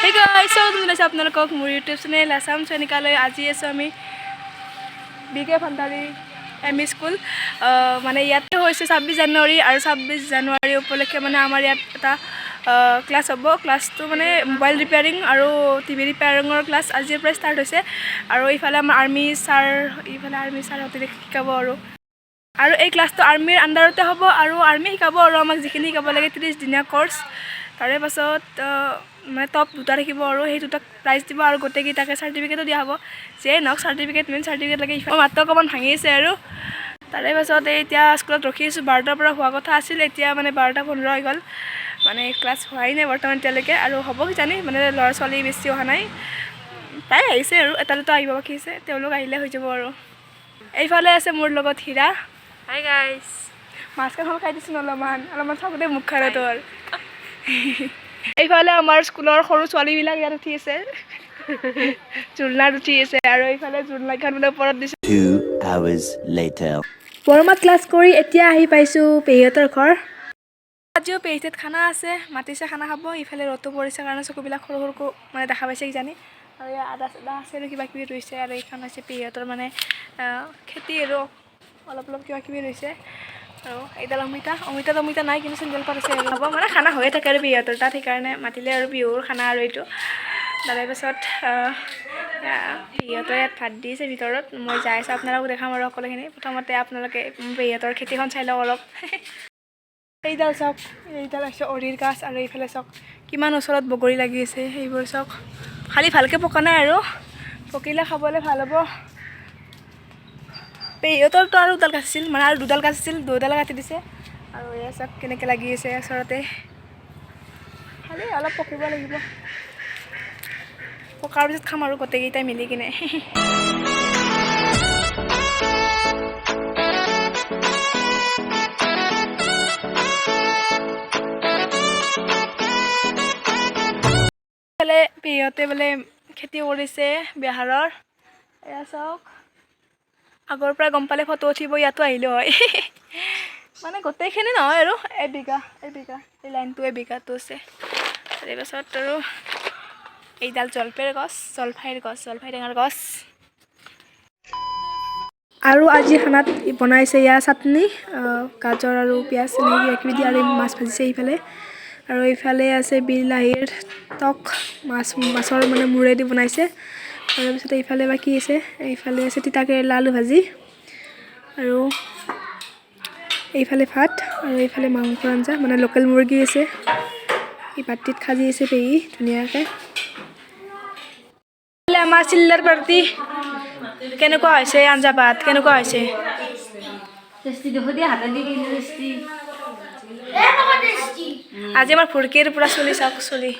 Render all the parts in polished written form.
Hey guys, so today আপোনালোকক মোৰ YouTube channel Assam sayanika আজি আছো আমি বিকে ফন্তালি এমই স্কুল মানে ইয়াতে হৈছে 26 জানুৱাৰী আৰু 26 জানুৱাৰী উপলক্ষে মানে আমাৰ ইয়াত এটা ক্লাছ হ'ব ক্লাছটো মানে মোবাইল ৰিপেয়াৰিং আৰু টিভি ৰিপেয়াৰিঙৰ ক্লাছ আজিৰ পৰা ষ্টাৰ্ট হৈছে আৰু ইফালে আমাৰ আৰ্মি ছাৰ হতে শিকাব আৰু এই ক্লাছটো আৰ্মিৰ আন্ডাৰতে হ'ব আৰু আৰ্মি শিকাব আৰু আমাক যিখিনি শিকাব লাগে 30 দিনীয়া কোৰ্স তাৰে পাছত মানে টপ দুটা ৰাখিব আৰু সেই দুটাক প্ৰাইজ দিব আৰু গোটেইকেইটাকে চাৰ্টিফিকেটো দিয়া হ'ব যে নক চাৰ্টিফিকেট মেইন চাৰ্টিফিকেট লাগে মাত্ৰ অকণমান ভাঙিছে আৰু তাৰে পাছত এতিয়া স্কুলত ৰখি আছোঁ 12টাৰ পৰা হোৱা কথা আছিল এতিয়া মানে 12:15 হৈ গ'ল মানে ক্লাছ হোৱাই নাই বৰ্তমান এতিয়ালৈকে আৰু হ'ব কিজানি মানে ল'ৰা ছোৱালী বেছি অহা নাই প্ৰায় আহিছে আৰু এটা দুটা আহিব বাকী আছে তেওঁলোক আহিলে হৈ যাব আৰু এইফালে আছে মোৰ লগত হীৰা হাই গাইজ মাছখন খাই দিছোঁ অলপমান চাবতে মুখ খালে তোৰ এইফালে আমাৰ স্কুলৰ সৰু ছোৱালীবিলাক ইয়াত উঠি আছে জুলনাত উঠি আছে আৰু এইফালে জুলনাখন মানে ওপৰত দিছে 2 hours later বৰমাত ক্লাছ কৰি এতিয়া আহি পাইছোঁ পেহীহঁতৰ ঘৰ আজিও পেহীহঁত খানা আছে মাতিছে খানা খাব ইফালে ৰ'দটো পৰিছে কাৰণে চকুবিলাক সৰু সৰুকৈ মানে দেখা পাইছে কিজানি আৰু আদা আছে আৰু কিবা কিবি ৰুইছে আৰু এইখন হৈছে পেহীহঁতৰ মানে খেতি আৰু অলপ কিবা কিবি ৰুইছে আৰু এইডাল অমিতা নাই কিন্তু চেণ্ডেল পাত আছে হ'ব মানে খানা হৈয়ে থাকে আৰু পেহীহঁতৰ তাত সেইকাৰণে মাতিলে আৰু বিহুৰ খানা আৰু এইটো তাৰে পাছত পেহীহঁতে ইয়াত ভাত দিছে ভিতৰত মই যাই আছোঁ আপোনালোকক দেখাম আৰু সকলোখিনি প্ৰথমতে আপোনালোকে পেহীহঁতৰ খেতিখন চাই লওক অলপ এইডাল চাওক এইডাল আছে অৰিৰ গাছ আৰু এইফালে চাওক কিমান ওচৰত বগৰী লাগি আছে সেইবোৰ চাওক খালি ভালকৈ পকা নাই আৰু পকিলে খাবলৈ ভাল হ'ব পেহীহঁতৰতো আৰু দুডাল গাছ আছিল মানে আৰু দুডাল গাছ আছিল দুডাল কাটি দিছে আৰু এয়া চাওক কেনেকৈ লাগি আছে ওচৰতে খালি অলপ পকিব লাগিব পকাৰ পিছত খাম আৰু গোটেইকেইটাই মিলি কিনে পেহীহঁতে বোলে খেতি কৰিছে বিহাৰৰ এয়া চাওক আগৰ পৰা গম পালে ফটো উঠিব ইয়াতো আহিলোঁ হয় মানে গোটেইখিনি নহয় আৰু এবিঘা এই লাইনটো এবিঘাটো আছে তাৰপাছত আৰু এইডাল জলফাইৰ টেঙাৰ গছ আৰু আজি খানাত বনাইছে ইয়াৰ চাটনি গাজৰ আৰু পিঁয়াজ এনেকৈ কিবা কিবি দি আৰু মাছ ভাজিছে এইফালে আৰু এইফালে আছে বিলাহীৰ টক মাছৰ মানে মূৰেদি বনাইছে তাৰপিছত এইফালে বা কি আছে এইফালে আছে তিতা কেৰেলা আলু ভাজি আৰু এইফালে ভাত আৰু এইফালে মাংসৰ আঞ্জা মানে লোকেল মুৰ্গী আছে এই বাতিত সাজি আছে পেহী ধুনীয়াকৈ আমাৰ চিল্লাৰ পাৰ্টি কেনেকুৱা হৈছে আঞ্জা ভাত কেনেকুৱা হৈছে আজি আমাৰ ফুৰকিৰ পৰা চলি চাওক চলি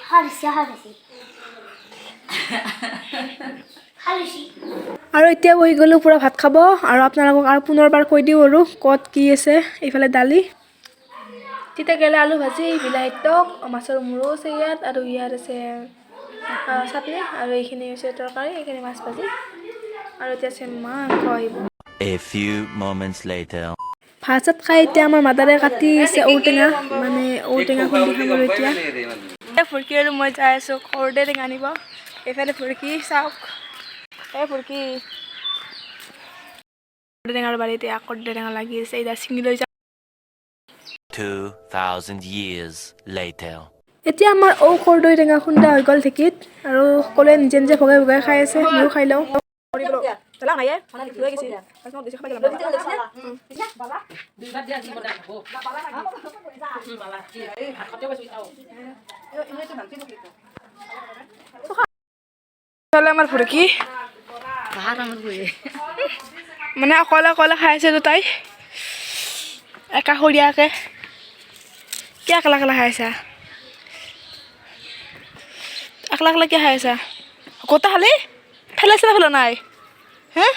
আৰু এতিয়া বহি গ'লোঁ পূৰা ভাত খাব আৰু আপোনালোকক আৰু পুনৰবাৰ কৈ দিওঁ আৰু ক'ত কি আছে এইফালে দালি তিতা কেৰেলা আলু ভাজি বিলাহীৰ টক মাছৰ মূৰো আছে ইয়াত আৰু ইয়াত আছে চাটনি আৰু এইখিনি হৈছে তৰকাৰী এইখিনি মাছ ভাজি আৰু এতিয়া আছে মাংস আহিব a few moments later ভাত চাত খাই এতিয়া আমাৰ মাদাৰে কাটি আছে ঔটেঙা মানে ঔটেঙা খুন্দি খাম আৰু এতিয়া ফুৰকি আৰু মই যাই আছোঁ কৰ্দৈ টেঙা আনিব এইফালে ফুৰকি চাওক ফুৰকি কৰ্দৈ টেঙাৰ বাৰীতে কৰ্দৈ টেঙা লাগি আছে এতিয়া ছিঙি লৈ যাওঁ 2000 years later এতিয়া আমাৰ কৰ্দৈ টেঙা খুন্দা হৈ গ'ল ঢেঁকীত আৰু সকলোৱে নিজে নিজে ভগাই খাই আছে ময়ো খাই লওঁ আমাৰ ফুৰকি মানে অকলে খাই আছে তাই একাষৰীয়াকৈ কি একলা খাই আছা একলা কিয় খাই আছা গোটা খালি ফেলাইছে না ফেলা নাই হে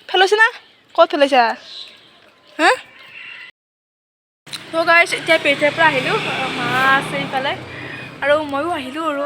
ফেলাইছে না ক'ত ফেলাইছা হে ত' গাইছ এতিয়া পেহীৰ পৰা আহিলোঁ মাছ এইফালে আৰু ময়ো আহিলোঁ আৰু